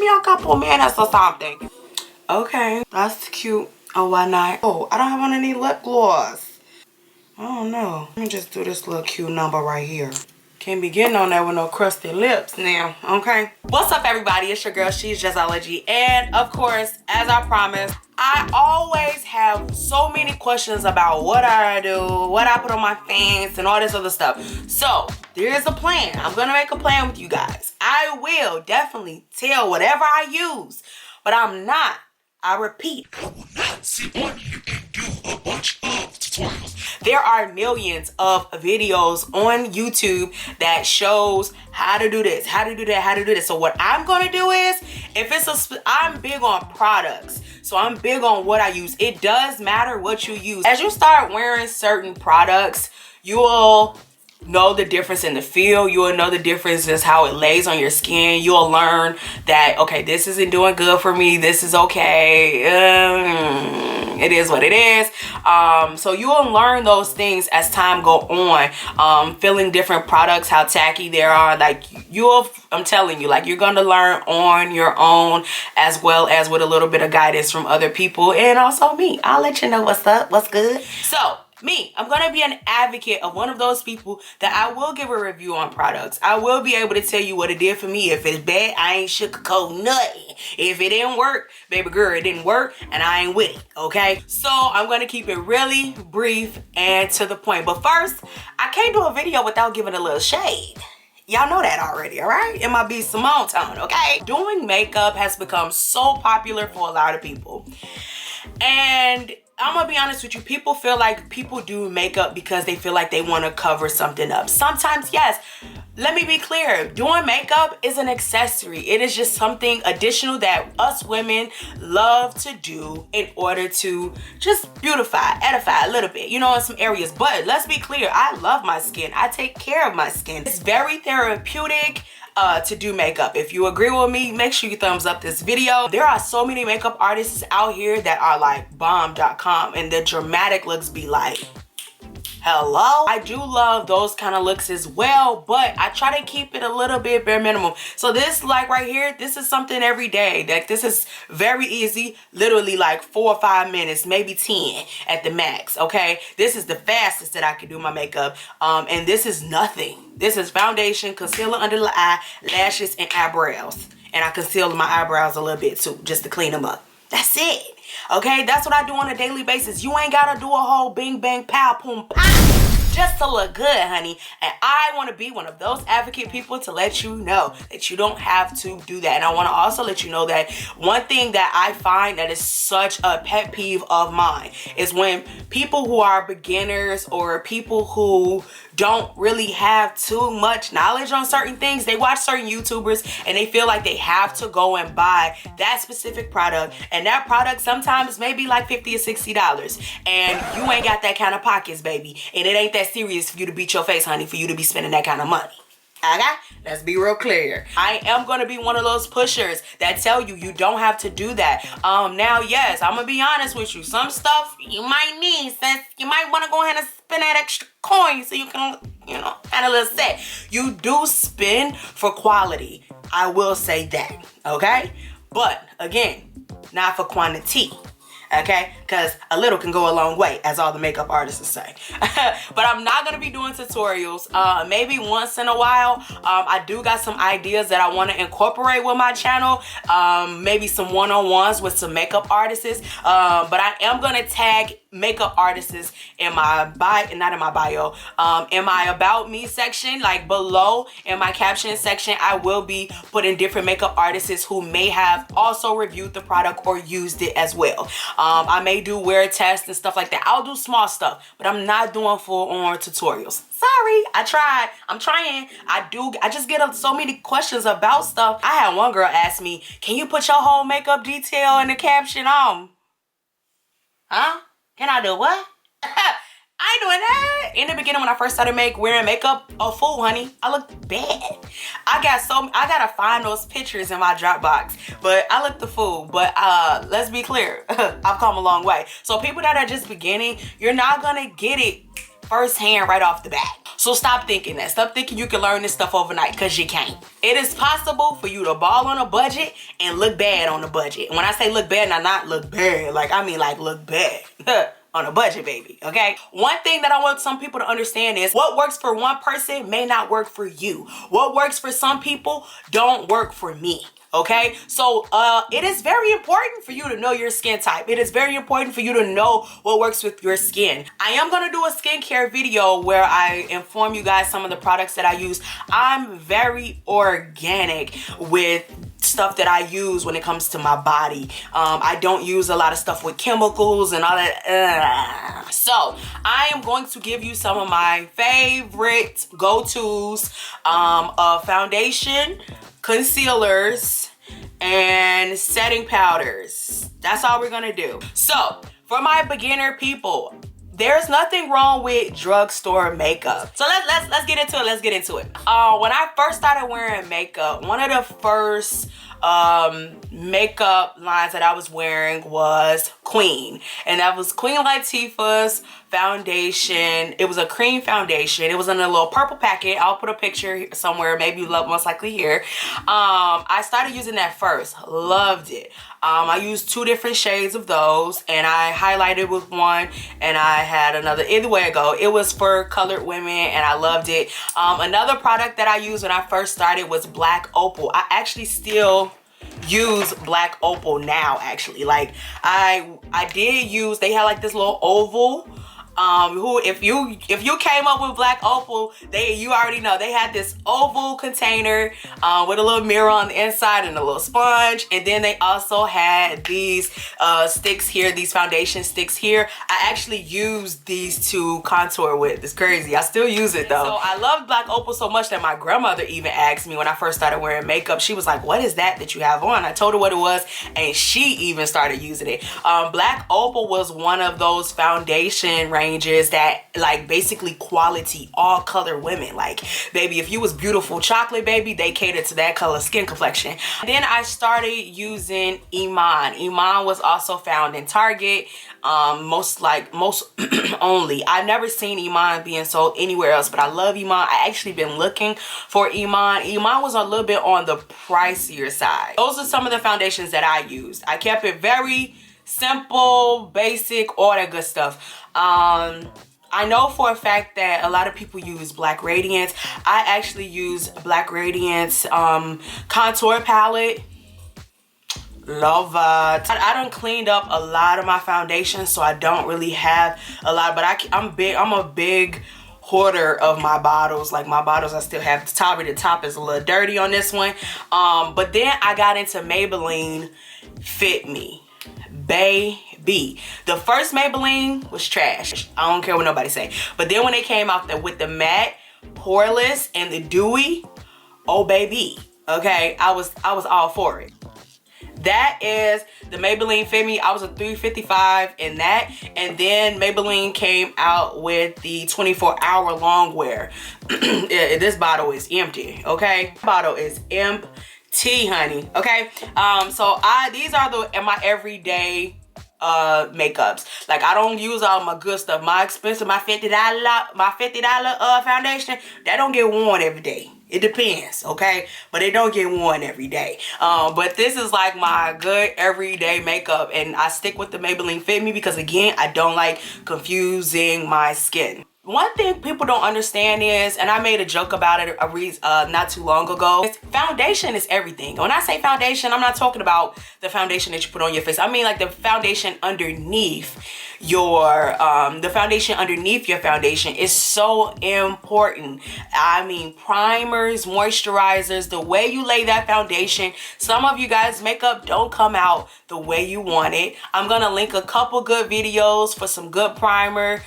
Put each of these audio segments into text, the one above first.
me a couple minutes or something. Okay, that's cute. Oh, why not? Oh, I don't have on any lip gloss. I don't know. Let me just do this little cute number right here. Can't be getting on there with no crusty lips now, okay? What's up, everybody? It's your girl, She's Jazzology. And of course, as I promised, I always have so many questions about what I do, what I put on my face, and all this other stuff. So, there's a plan. I'm gonna make a plan with you guys. I will definitely tell whatever I use, but I'm not. I repeat. I will not sit on here and do a bunch of tutorials. There are millions of videos on YouTube that shows how to do this, how to do that, how to do this. So what I'm gonna do is, if it's I'm big on products. So I'm big on what I use. It does matter what you use. As you start wearing certain products, you will know the difference in the feel. You will know the difference in how it lays on your skin. You'll learn that, okay, this isn't doing good for me. This is okay. It is what it is. So you will learn those things as time go on. Feeling different products, how tacky they are. Like I'm telling you, like you're going to learn on your own, as well as with a little bit of guidance from other people and also me. I'll let you know what's up, what's good. So me, I'm gonna be an advocate of one of those people that I will give a review on products. I will be able to tell you what it did for me. If it's bad, I ain't sugarcoat nothing. If it didn't work, baby girl, it didn't work and I ain't with it, okay? So I'm gonna keep it really brief and to the point. But first, I can't do a video without giving a little shade. Y'all know that already, all right? It might be Simone tone, okay? Doing makeup has become so popular for a lot of people. And I'm gonna be honest with you, people feel like people do makeup because they feel like they want to cover something up. Sometimes, yes. Let me be clear, doing makeup is an accessory. It is just something additional that us women love to do in order to just beautify, edify a little bit, you know, in some areas. But let's be clear, I love my skin. I take care of my skin. It's very therapeutic to do makeup. If you agree with me, make sure you thumbs up this video. There are so many makeup artists out here that are like bomb.com and the dramatic looks be like, hello? I do love those kind of looks as well, but I try to keep it a little bit bare minimum. So this, like right here, this is something every day. Like this is very easy, literally like 4 or 5 minutes, maybe 10 at the max, okay? This is the fastest that I can do my makeup, and this is nothing. This is foundation, concealer under the eye, lashes, and eyebrows. And I conceal my eyebrows a little bit too, just to clean them up. That's it. Okay, that's what I do on a daily basis. You ain't gotta do a whole bing bang pow boom pow just to look good, honey. And I want to be one of those advocate people to let you know that you don't have to do that. And I want to also let you know that one thing that I find that is such a pet peeve of mine is when people who are beginners or people who don't really have too much knowledge on certain things, they watch certain YouTubers and they feel like they have to go and buy that specific product, and that product sometimes may be like $50 or $60, and you ain't got that kind of pockets, baby, and it ain't that serious for you to beat your face, honey, for you to be spending that kind of money. Okay? Let's be real clear. I am going to be one of those pushers that tell you you don't have to do that. Now, yes, I'm going to be honest with you. Some stuff you might need, since you might want to go ahead and spend that extra coin so you can, you know, have a little set. You do spend for quality. I will say that, okay? But, again, not for quantity. Okay, because a little can go a long way, as all the makeup artists say. But I'm not gonna be doing tutorials. Maybe once in a while. I do got some ideas that I want to incorporate with my channel. Maybe some one-on-ones with some makeup artists. But I am gonna tag makeup artists in my bio, not in my bio, in my about me section, like below in my caption section. I will be putting different makeup artists who may have also reviewed the product or used it as well. I may do wear tests and stuff like that. I'll do small stuff, but I'm not doing full-on tutorials. Sorry, I tried. I'm trying. I just get so many questions about stuff. I had one girl ask me, can you put your whole makeup detail in the caption on? Huh? Can I do what? I ain't doing that. In the beginning, when I first started wearing makeup, a fool, honey, I looked bad. I gotta find those pictures in my Dropbox, but I looked the fool. But let's be clear, I've come a long way. So people that are just beginning, you're not gonna get it firsthand right off the bat. So stop thinking that. Stop thinking you can learn this stuff overnight, because you can't. It is possible for you to ball on a budget and look bad on a budget. And when I say look bad, not look bad, like I mean like look bad. On a budget, baby, okay? One thing that I want some people to understand is what works for one person may not work for you. What works for some people don't work for me. Okay, so it is very important for you to know your skin type. It is very important for you to know what works with your skin. I am gonna do a skincare video where I inform you guys some of the products that I use. I'm very organic with stuff that I use when it comes to my body. I don't use a lot of stuff with chemicals and all that. So I am going to give you some of my favorite go-tos of foundation, concealers, and setting powders. That's all we're gonna do. So for my beginner people, there's nothing wrong with drugstore makeup. So let's get into it. Let's get into it. When I first started wearing makeup, one of the first makeup lines that I was wearing was Queen, and that was Queen Latifah's foundation. It was a cream foundation. It was in a little purple packet. I'll put a picture somewhere, maybe most likely here. I started using that first. Loved it. I used 2 different shades of those, and I highlighted with one, and I had another. Either way I go, it was for colored women, and I loved it. Another product that I used when I first started was Black Opal. I actually still use Black Opal now, actually. Like I did use, they had like this little oval. If you came up with Black Opal, you already know they had this oval container with a little mirror on the inside and a little sponge, and then they also had these sticks here, these foundation sticks here. I actually used these to contour with. It's crazy. I still use it though. So I love Black Opal so much that my grandmother even asked me when I first started wearing makeup. She was like, "What is that you have on?" I told her what it was, and she even started using it. Black Opal was one of those foundation ranges that like basically quality all color women. Like, baby, if you was beautiful chocolate, baby, they catered to that color skin complexion. Then I started using Iman. Iman was also found in Target, most only. I've never seen Iman being sold anywhere else, but I love Iman. I actually been looking for Iman. Iman was a little bit on the pricier side. Those are some of the foundations that I used. I kept it very simple, basic, all that good stuff. I know for a fact that a lot of people use Black Radiance. I actually use Black Radiance contour palette. Love it. I done cleaned up a lot of my foundations, so I don't really have a lot, but I'm a big hoarder of my bottles. Like my bottles, I still have the top is a little dirty on this one. But then I got into Maybelline Fitme. Baby, the first Maybelline was trash. I don't care what nobody say. But then when they came out there with the matte, poreless, and the dewy, oh baby, okay, I was all for it. That is the Maybelline Fitme. I was a 355 in that, and then Maybelline came out with the 24-hour longwear. This bottle is empty, okay? Bottle is empty. Honey, okay? So these are my everyday makeups. Like, I don't use all my good stuff. My expensive, my $50 foundation, that don't get worn every day. It depends, okay? But it don't get worn every day. But this is like my good everyday makeup, and I stick with the Maybelline Fitme because, again, I don't like confusing my skin. One thing people don't understand is, and I made a joke about it not too long ago, is foundation is everything. When I say foundation, I'm not talking about the foundation that you put on your face. I mean like the foundation underneath your foundation is so important. I mean, primers, moisturizers, the way you lay that foundation. Some of you guys' makeup don't come out the way you want it. I'm gonna link a couple good videos for some good primer,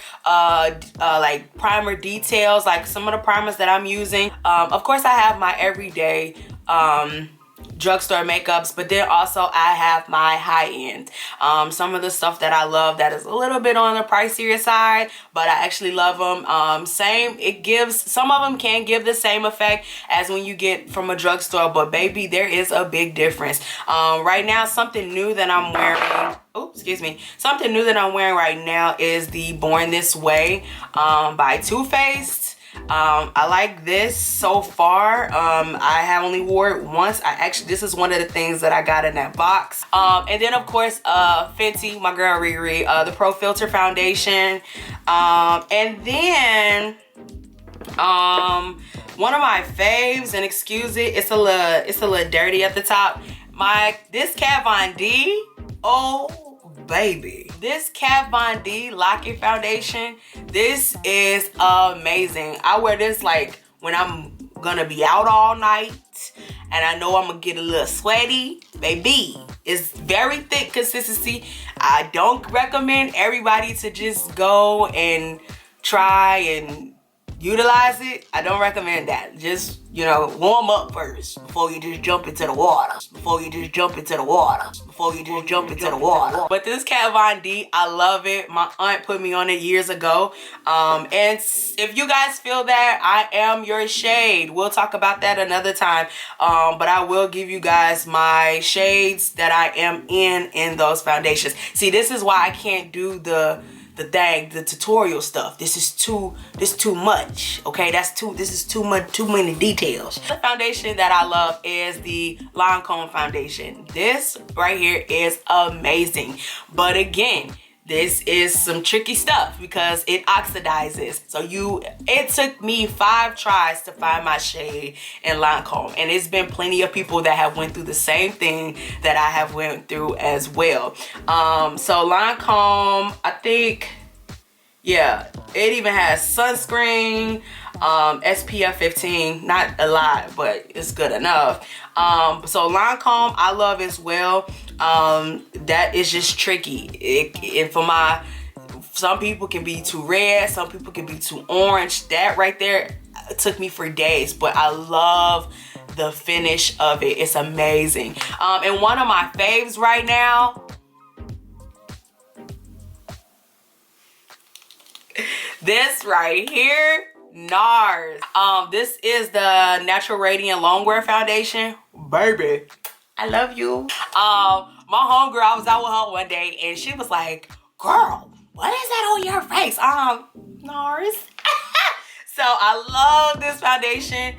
like primer details, like some of the primers that I'm using. Of course, I have my everyday drugstore makeups, but then also I have my high-end, some of the stuff that I love that is a little bit on the pricier side, but I actually love them. Some of them can give the same effect as when you get from a drugstore, but baby, there is a big difference. Right now, something new that I'm wearing, something new that I'm wearing right now is the Born This Way by Too Faced. I like this so far. I have only wore it once. This is one of the things that I got in that box. And then of course Fenty, my girl Riri, the Pro Filter foundation. And then one of my faves, and excuse it, it's a little dirty at the top. This Kat Von D, oh baby, this Kat Von D Lock-It foundation, this is amazing. I wear this like when I'm gonna be out all night and I know I'm gonna get a little sweaty. Baby, it's very thick consistency. I don't recommend everybody to just go and try and utilize it. I don't recommend that. Just, you know, warm up first before you just jump into the water. But this Kat Von D, I love it. My aunt put me on it years ago. And if you guys feel that I am your shade, we'll talk about that another time. But I will give you guys my shades that I am in those foundations. See, this is why I can't do the tutorial stuff. This is too much. Okay, this is too many details. The foundation that I love is the Lancome foundation. This right here is amazing. But again, this is some tricky stuff because it oxidizes. So it took me 5 tries to find my shade in Lancome, and it's been plenty of people that have went through the same thing that I have went through as well. So Lancome, I think, yeah, it even has sunscreen, SPF 15, not a lot, but it's good enough. So Lancome I love as well. That is just tricky. Some people can be too red, some people can be too orange. That right there took me for days, but I love the finish of it. It's amazing. And one of my faves right now, this right here, Nars. This is the Natural Radiant Longwear foundation. Baby, I love you. My homegirl, I was out with her one day and she was like, girl, what is that on your face? Nars. So I love this foundation.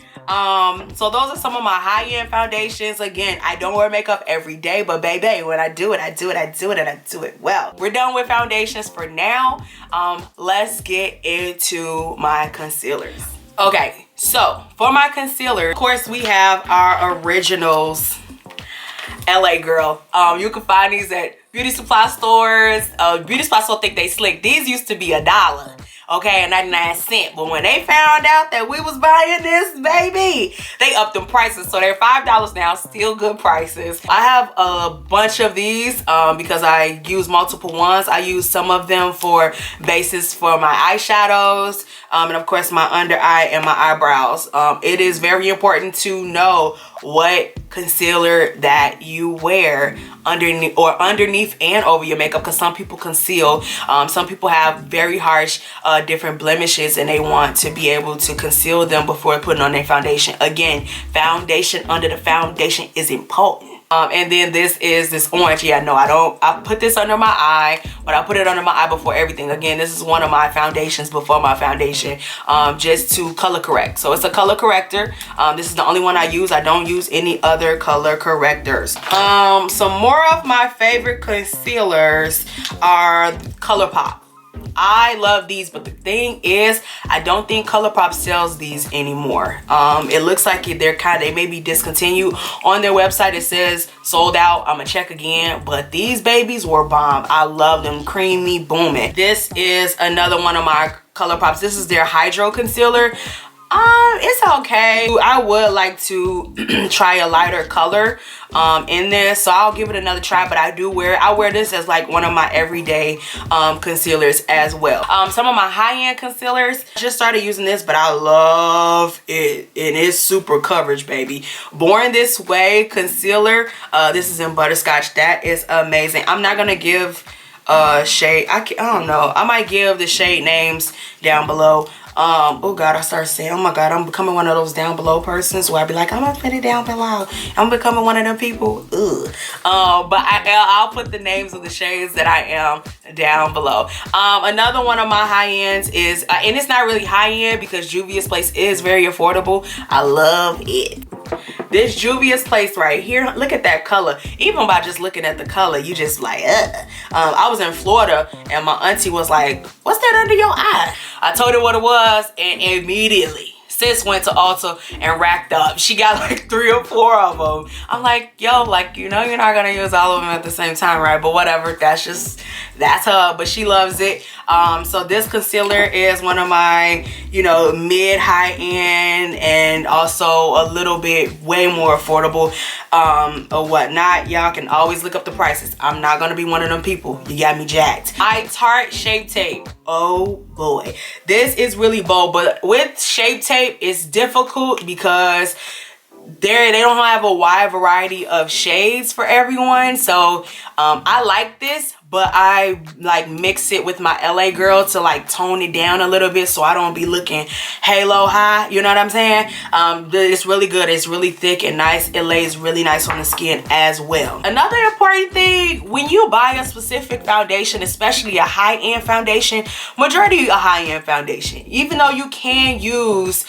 So those are some of my high-end foundations. Again, I don't wear makeup every day, but baby, when I do it, I do it, and I do it well. We're done with foundations for now. Let's get into my concealers. Okay, so for my concealer, of course, we have our originals. LA girl. You can find these at beauty supply stores. Beauty supply stores think they slick. These used to be $1. Okay, and 99¢. But when they found out that we was buying this, baby, they upped them prices. So they're $5 now, still good prices. I have a bunch of these because I use multiple ones. I use some of them for bases for my eyeshadows, and of course my under eye and my eyebrows. It is very important to know what concealer that you wear underneath and over your makeup, because some people conceal. Some people have very harsh different blemishes and they want to be able to conceal them before putting on their foundation. Again, foundation under the foundation is important. And then this is this orange. Yeah, no, I put this under my eye, but I put it under my eye before everything. Again, this is one of my foundations before my foundation, just to color correct. So it's a color corrector. This is the only one I use. I don't use any other color correctors. Some more of my favorite concealers are ColourPop. I love these, but the thing is, I don't think ColourPop sells these anymore. It looks like they may be discontinued. On their website it says sold out. I'm gonna check again, but these babies were bomb. I love them, creamy, booming. This is another one of my ColourPops. This is their Hydro Concealer. It's okay. I would like to try a lighter color in this, so I'll give it another try. But I wear this as like one of my everyday concealers as well. Some of my high-end concealers, I just started using this, but I love it, and it's super coverage, baby. Born This Way concealer. This is in butterscotch. That is amazing. I'm not gonna give shade. I don't know. I might give the shade names down below. Oh God, I start saying, oh my God, I'm becoming one of those down below persons where I be like, I'm gonna put it down below. I'm becoming one of them people. Ugh. But I'll put the names of the shades that I am down below. Another one of my high ends is, and it's not really high end because Juviasplace is very affordable. I love it. This Juviasplace right here, look at that color. Even by just looking at the color, you just like, I was in Florida and my auntie was like, what's that under your eye? I told her what it was, and immediately sis went to Ulta and racked up. She got like 3 or 4 of them. I'm like, yo, like, you know, you're not gonna use all of them at the same time, right? But whatever, that's her, but she loves it. So this concealer is one of my, you know, mid high end and also a little bit way more affordable or whatnot. Y'all can always look up the prices. I'm not gonna be one of them people. You got me jacked. Tarte Shape Tape. Oh boy, this is really bold, but with Shape Tape it's difficult because they don't have a wide variety of shades for everyone. So I like this, but I like mix it with my LA girl to like tone it down a little bit so I don't be looking halo high, you know what I'm saying? It's really good. It's really thick and nice. It lays really nice on the skin as well. Another important thing, when you buy a specific foundation, especially a high-end foundation, majority a high-end foundation, even though you can use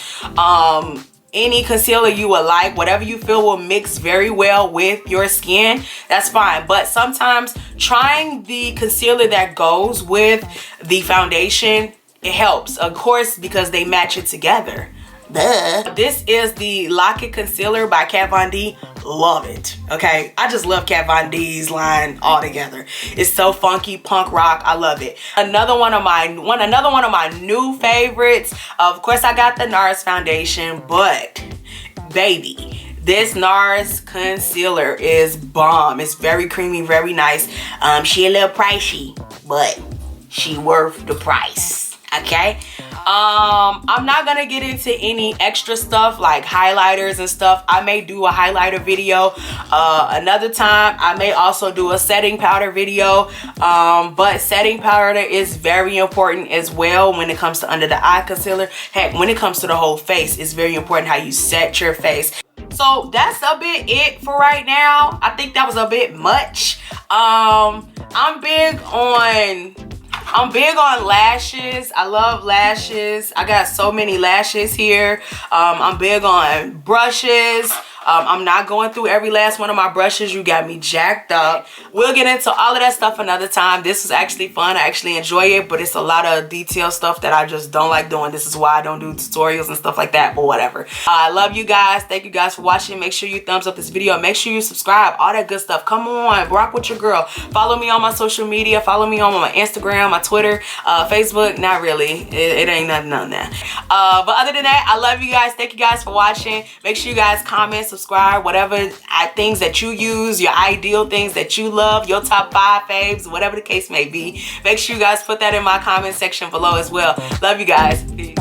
any concealer you would like, whatever you feel will mix very well with your skin, that's fine. But sometimes trying the concealer that goes with the foundation, it helps, of course, because they match it together. Duh. This is the Lock It Concealer by Kat Von D. Love it. Okay, I just love Kat Von D's line altogether. It's so funky, punk rock. I love it. Another one of my new favorites. Of course, I got the Nars foundation, but baby, this Nars concealer is bomb. It's very creamy, very nice. She a little pricey, but she worth the price. Okay, I'm not gonna get into any extra stuff like highlighters and stuff. I may do a highlighter video another time. I may also do a setting powder video, but setting powder is very important as well when it comes to under the eye concealer. Heck, when it comes to the whole face, it's very important how you set your face. So that's a bit it for right now. I think that was a bit much. I'm big on lashes. I love lashes. I got so many lashes here. I'm big on brushes. I'm not going through every last one of my brushes. You got me jacked up. We'll get into all of that stuff another time. This is actually fun. I actually enjoy it, but it's a lot of detail stuff that I just don't like doing. This is why I don't do tutorials and stuff like that, but whatever. I love you guys. Thank you guys for watching. Make sure you thumbs up this video. Make sure you subscribe. All that good stuff. Come on, rock with your girl. Follow me on my social media. Follow me on my Instagram, my Twitter, Facebook. Not really. It ain't nothing on that. But other than that, I love you guys. Thank you guys for watching. Make sure you guys comment, subscribe, whatever things that you use, your ideal things that you love, your top 5 faves, whatever the case may be. Make sure you guys put that in my comment section below as well. Love you guys. Peace.